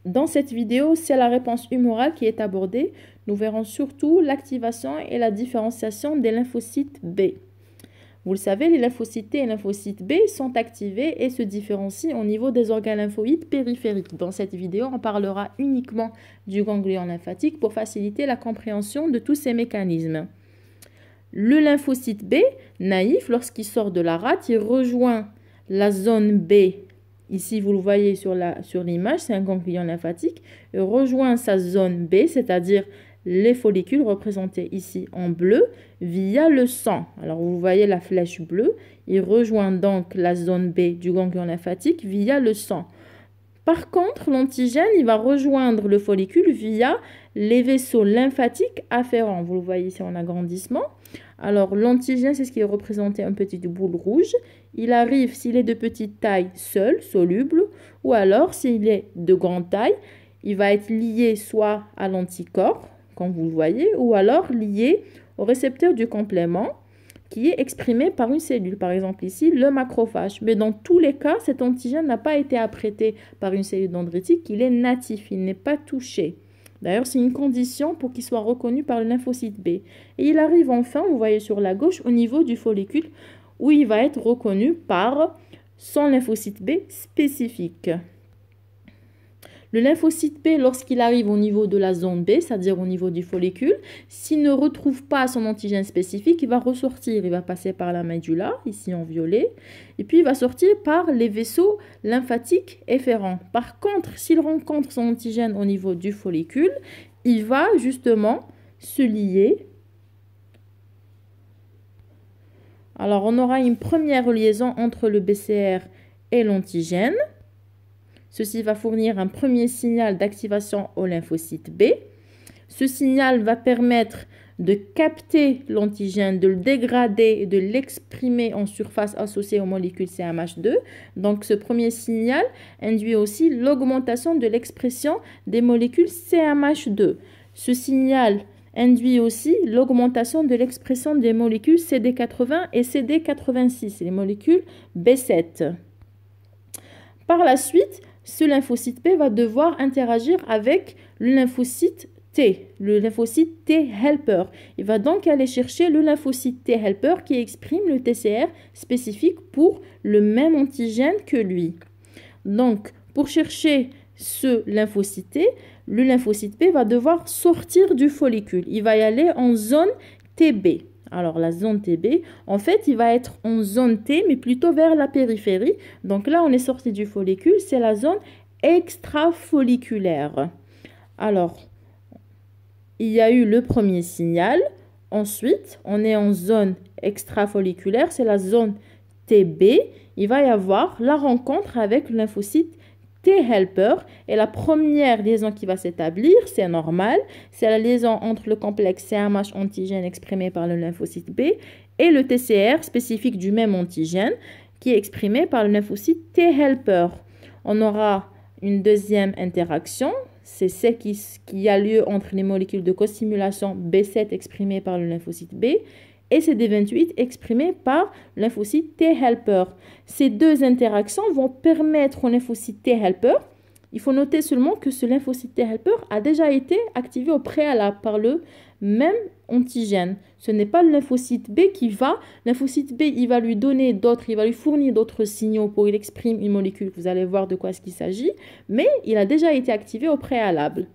Dans cette vidéo, c'est la réponse humorale qui est abordée. Nous verrons surtout l'activation et la différenciation des lymphocytes B. Vous le savez, les lymphocytes T et lymphocytes B sont activés et se différencient au niveau des organes lymphoïdes périphériques. Dans cette vidéo, on parlera uniquement du ganglion lymphatique pour faciliter la compréhension de tous ces mécanismes. Le lymphocyte B, naïf, lorsqu'il sort de la rate, il rejoint la zone B. Ici, vous le voyez sur l'image, c'est un ganglion lymphatique. Il rejoint sa zone B, c'est-à-dire les follicules représentés ici en bleu, via le sang. Alors, vous voyez la flèche bleue. Il rejoint donc la zone B du ganglion lymphatique via le sang. Par contre, l'antigène, il va rejoindre le follicule via les vaisseaux lymphatiques afférents. Vous le voyez ici en agrandissement. Alors, l'antigène, c'est ce qui est représenté en petite boule rouge. Il arrive, s'il est de petite taille, seul, soluble, ou alors, s'il est de grande taille, il va être lié soit à l'anticorps, comme vous le voyez, ou alors lié au récepteur du complément qui est exprimé par une cellule, par exemple ici, le macrophage. Mais dans tous les cas, cet antigène n'a pas été apprêté par une cellule dendritique, il est natif, il n'est pas touché. D'ailleurs, c'est une condition pour qu'il soit reconnu par le lymphocyte B. Et il arrive enfin, vous voyez sur la gauche, au niveau du follicule, où il va être reconnu par son lymphocyte B spécifique. Le lymphocyte B, lorsqu'il arrive au niveau de la zone B, c'est-à-dire au niveau du follicule, s'il ne retrouve pas son antigène spécifique, il va ressortir. Il va passer par la médulla, ici en violet, et puis il va sortir par les vaisseaux lymphatiques efférents. Par contre, s'il rencontre son antigène au niveau du follicule, il va justement se lier. Alors, on aura une première liaison entre le BCR et l'antigène. Ceci va fournir un premier signal d'activation au lymphocyte B. Ce signal va permettre de capter l'antigène, de le dégrader et de l'exprimer en surface associée aux molécules CMH2. Donc, ce premier signal induit aussi l'augmentation de l'expression des molécules CMH2. Ce signal induit aussi l'augmentation de l'expression des molécules CD80 et CD86, les molécules B7. Par la suite, ce lymphocyte B va devoir interagir avec le lymphocyte T, le lymphocyte T helper. Il va donc aller chercher le lymphocyte T helper qui exprime le TCR spécifique pour le même antigène que lui. Donc, pour chercher ce lymphocyte T, le lymphocyte B va devoir sortir du follicule. Il va y aller en zone TB. Alors, la zone TB, en fait, il va être en zone T, mais plutôt vers la périphérie. Donc là, on est sorti du follicule, c'est la zone extrafolliculaire. Alors, il y a eu le premier signal. Ensuite, on est en zone extrafolliculaire, c'est la zone TB. Il va y avoir la rencontre avec le lymphocyte T helper et la première liaison qui va s'établir, c'est normal, c'est la liaison entre le complexe CMH antigène exprimé par le lymphocyte B et le TCR spécifique du même antigène qui est exprimé par le lymphocyte T helper. On aura une deuxième interaction, c'est celle qui a lieu entre les molécules de costimulation B7 exprimées par le lymphocyte B et CD28 exprimé par le lymphocyte T helper. Ces deux interactions vont permettre au lymphocyte T helper, il faut noter seulement que ce lymphocyte T helper a déjà été activé au préalable par le même antigène. Ce n'est pas le lymphocyte B lymphocyte B, il va lui donner d'autres, il va lui fournir d'autres signaux pour qu'il exprime une molécule. Vous allez voir de quoi est-ce qu'il s'agit, mais il a déjà été activé au préalable.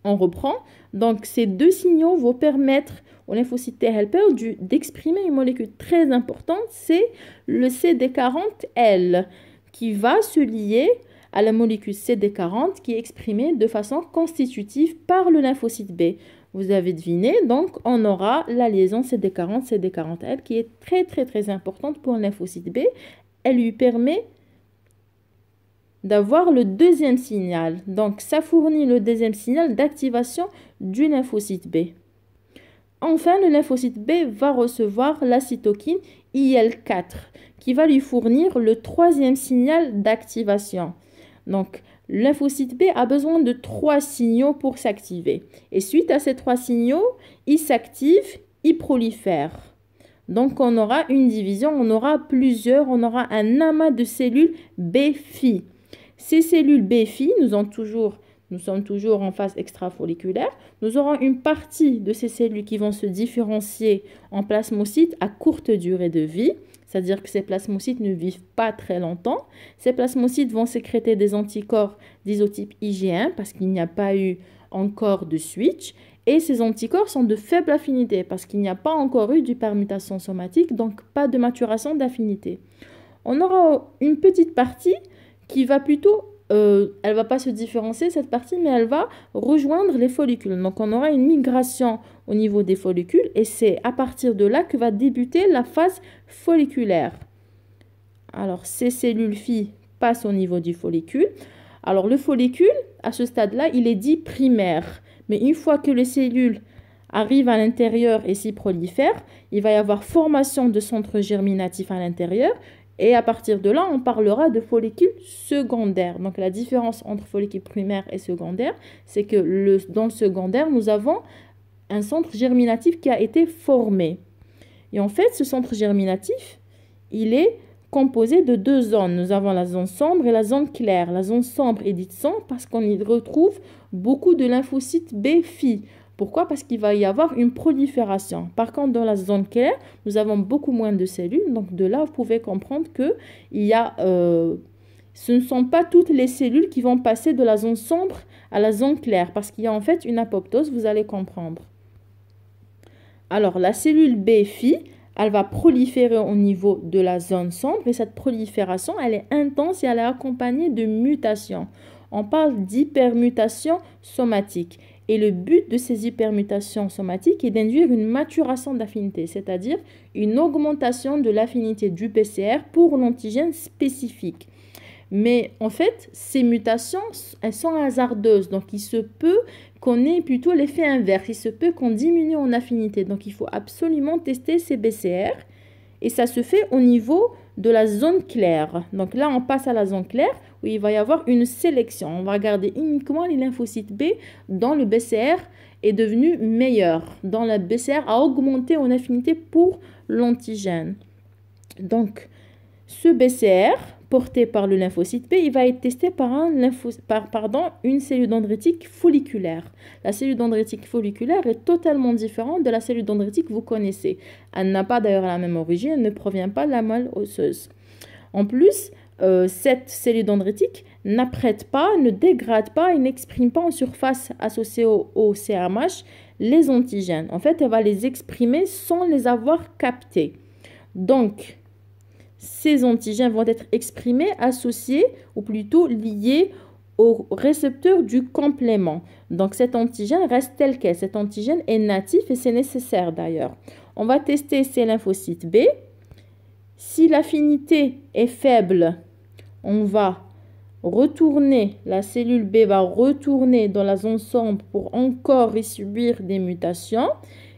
On reprend. Donc, ces deux signaux vont permettre au lymphocyte T helper d'exprimer une molécule très importante, c'est le CD40L, qui va se lier à la molécule CD40 qui est exprimée de façon constitutive par le lymphocyte B. Vous avez deviné, donc on aura la liaison CD40-CD40L qui est très importante pour le lymphocyte B. Elle lui permet d'avoir le deuxième signal. Donc, ça fournit le deuxième signal d'activation du lymphocyte B. Enfin, le lymphocyte B va recevoir la cytokine IL-4 qui va lui fournir le troisième signal d'activation. Donc, le lymphocyte B a besoin de 3 signaux pour s'activer. Et suite à ces 3 signaux, il s'active, il prolifère. Donc, on aura une division, on aura un amas de cellules B-phi. Ces cellules B-phi, nous sommes toujours en phase extrafolliculaire. Nous aurons une partie de ces cellules qui vont se différencier en plasmocytes à courte durée de vie. C'est-à-dire que ces plasmocytes ne vivent pas très longtemps. Ces plasmocytes vont sécréter des anticorps d'isotype IgM parce qu'il n'y a pas eu encore de switch. Et ces anticorps sont de faible affinité parce qu'il n'y a pas encore eu de permutation somatique, donc pas de maturation d'affinité. On aura une petite partie qui va plutôt, elle ne va pas se différencier cette partie, mais elle va rejoindre les follicules. Donc on aura une migration au niveau des follicules et c'est à partir de là que va débuter la phase folliculaire. Alors ces cellules filles passent au niveau du follicule. Alors le follicule, à ce stade-là, il est dit primaire. Mais une fois que les cellules arrivent à l'intérieur et s'y prolifèrent, il va y avoir formation de centres germinatifs à l'intérieur. Et à partir de là, on parlera de follicules secondaires. Donc la différence entre follicule primaire et secondaire, c'est que dans le secondaire, nous avons un centre germinatif qui a été formé. Et en fait, ce centre germinatif, il est composé de deux zones. Nous avons la zone sombre et la zone claire. La zone sombre est dite sombre parce qu'on y retrouve beaucoup de lymphocytes B-phi. Pourquoi? Parce qu'il va y avoir une prolifération. Par contre, dans la zone claire, nous avons beaucoup moins de cellules. Donc, de là, vous pouvez comprendre que ce ne sont pas toutes les cellules qui vont passer de la zone sombre à la zone claire. Parce qu'il y a en fait une apoptose, vous allez comprendre. Alors, la cellule B-phi, elle va proliférer au niveau de la zone sombre. Et cette prolifération, elle est intense et elle est accompagnée de mutations. On parle d'hypermutation somatique. Et le but de ces hypermutations somatiques est d'induire une maturation d'affinité, c'est-à-dire une augmentation de l'affinité du PCR pour l'antigène spécifique. Mais en fait, ces mutations, elles sont hasardeuses. Donc, il se peut qu'on ait plutôt l'effet inverse. Il se peut qu'on diminue en affinité. Donc, il faut absolument tester ces BCR. Et ça se fait au niveau de la zone claire. Donc là, on passe à la zone claire où il va y avoir une sélection. On va regarder uniquement les lymphocytes B dont le BCR est devenu meilleur, dont le BCR a augmenté en affinité pour l'antigène. Donc, ce BCR porté par le lymphocyte B, il va être testé par une cellule dendritique folliculaire. La cellule dendritique folliculaire est totalement différente de la cellule dendritique que vous connaissez. Elle n'a pas d'ailleurs la même origine, elle ne provient pas de la moelle osseuse. En plus, cette cellule dendritique n'apprête pas, ne dégrade pas et n'exprime pas en surface associée au CRMH les antigènes. En fait, elle va les exprimer sans les avoir captés. Donc, ces antigènes vont être exprimés, associés ou plutôt liés au récepteur du complément. Donc cet antigène reste tel quel. Cet antigène est natif et c'est nécessaire d'ailleurs. On va tester ces lymphocytes B. Si l'affinité est faible, on va retourner, la cellule B va retourner dans la zone sombre pour encore y subir des mutations.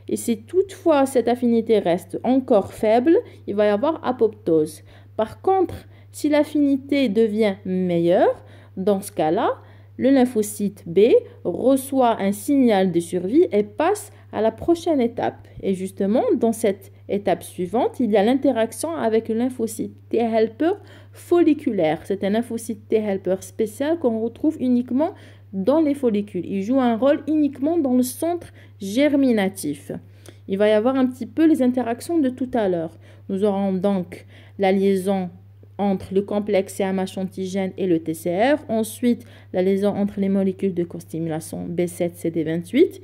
Et si toutefois cette affinité reste encore faible, il va y avoir apoptose. Par contre, si l'affinité devient meilleure, dans ce cas-là, le lymphocyte B reçoit un signal de survie et passe à la prochaine étape. Et justement, dans cette étape suivante, il y a l'interaction avec le lymphocyte T helper folliculaire. C'est un lymphocyte T helper spécial qu'on retrouve uniquement dans les follicules. Il joue un rôle uniquement dans le centre germinatif. Il va y avoir un petit peu les interactions de tout à l'heure. Nous aurons donc la liaison entre le complexe CMH antigène et le TCR. Ensuite, la liaison entre les molécules de costimulation B7-CD28.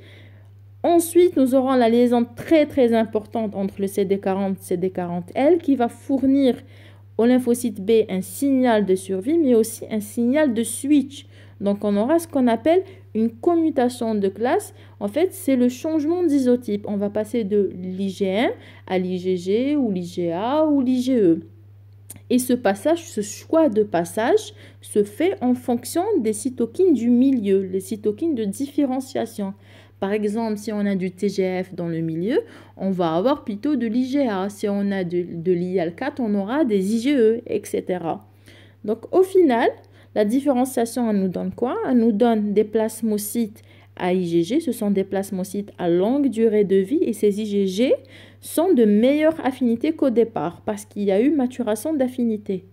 Ensuite, nous aurons la liaison très très importante entre le CD40 et CD40L qui va fournir au lymphocyte B un signal de survie, mais aussi un signal de switch. Donc, on aura ce qu'on appelle une commutation de classe. En fait, c'est le changement d'isotype. On va passer de l'IgM à l'IgG ou l'IgA ou l'IgE. Et ce passage, ce choix de passage se fait en fonction des cytokines du milieu, les cytokines de différenciation. Par exemple, si on a du TGF dans le milieu, on va avoir plutôt de l'IgA. Si on a de l'IL4, on aura des IgE, etc. Donc, au final, la différenciation, elle nous donne quoi? Elle nous donne des plasmocytes à IgG. Ce sont des plasmocytes à longue durée de vie et ces IgG sont de meilleure affinité qu'au départ parce qu'il y a eu maturation d'affinité.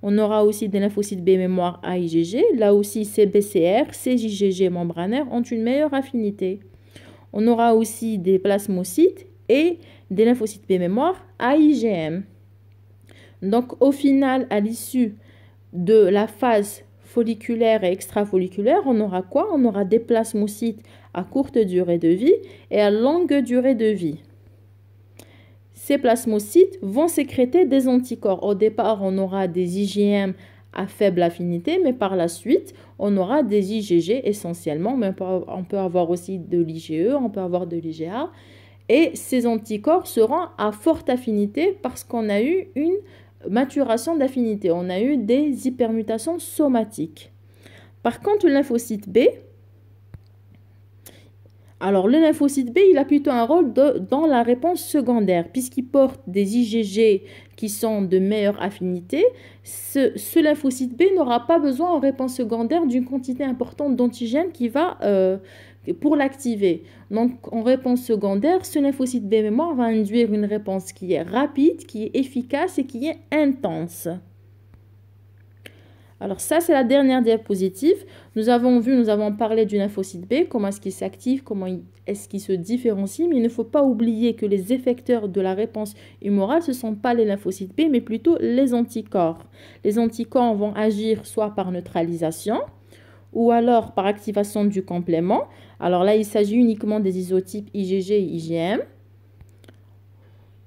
On aura aussi des lymphocytes B mémoire AIgG. Là aussi, ces BCR, ces IgG membranaires ont une meilleure affinité. On aura aussi des plasmocytes et des lymphocytes B mémoire AIgM. Donc, au final, à l'issue de la phase folliculaire et extrafolliculaire, on aura quoi? On aura des plasmocytes à courte durée de vie et à longue durée de vie. Ces plasmocytes vont sécréter des anticorps. Au départ, on aura des IgM à faible affinité, mais par la suite, on aura des IgG essentiellement, mais on peut avoir aussi de l'IgE, on peut avoir de l'IgA. Et ces anticorps seront à forte affinité parce qu'on a eu une maturation d'affinité, on a eu des hypermutations somatiques. Par contre, le lymphocyte B, alors le lymphocyte B, il a plutôt un rôle dans la réponse secondaire, puisqu'il porte des IgG qui sont de meilleure affinité. Ce lymphocyte B n'aura pas besoin en réponse secondaire d'une quantité importante d'antigènes qui va pour l'activer. Donc, en réponse secondaire, ce lymphocyte B mémoire va induire une réponse qui est rapide, qui est efficace et qui est intense. Alors ça, c'est la dernière diapositive. Nous avons parlé du lymphocyte B, comment est-ce qu'il s'active, comment est-ce qu'il se différencie, mais il ne faut pas oublier que les effecteurs de la réponse humorale, ce ne sont pas les lymphocytes B, mais plutôt les anticorps. Les anticorps vont agir soit par neutralisation, ou alors par activation du complément. Alors là, il s'agit uniquement des isotypes IgG et IgM.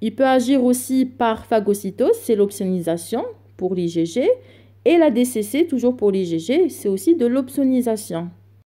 Il peut agir aussi par phagocytose, c'est l'opsonisation pour l'IgG. Et la DCC, toujours pour l'IgG, c'est aussi de l'opsonisation.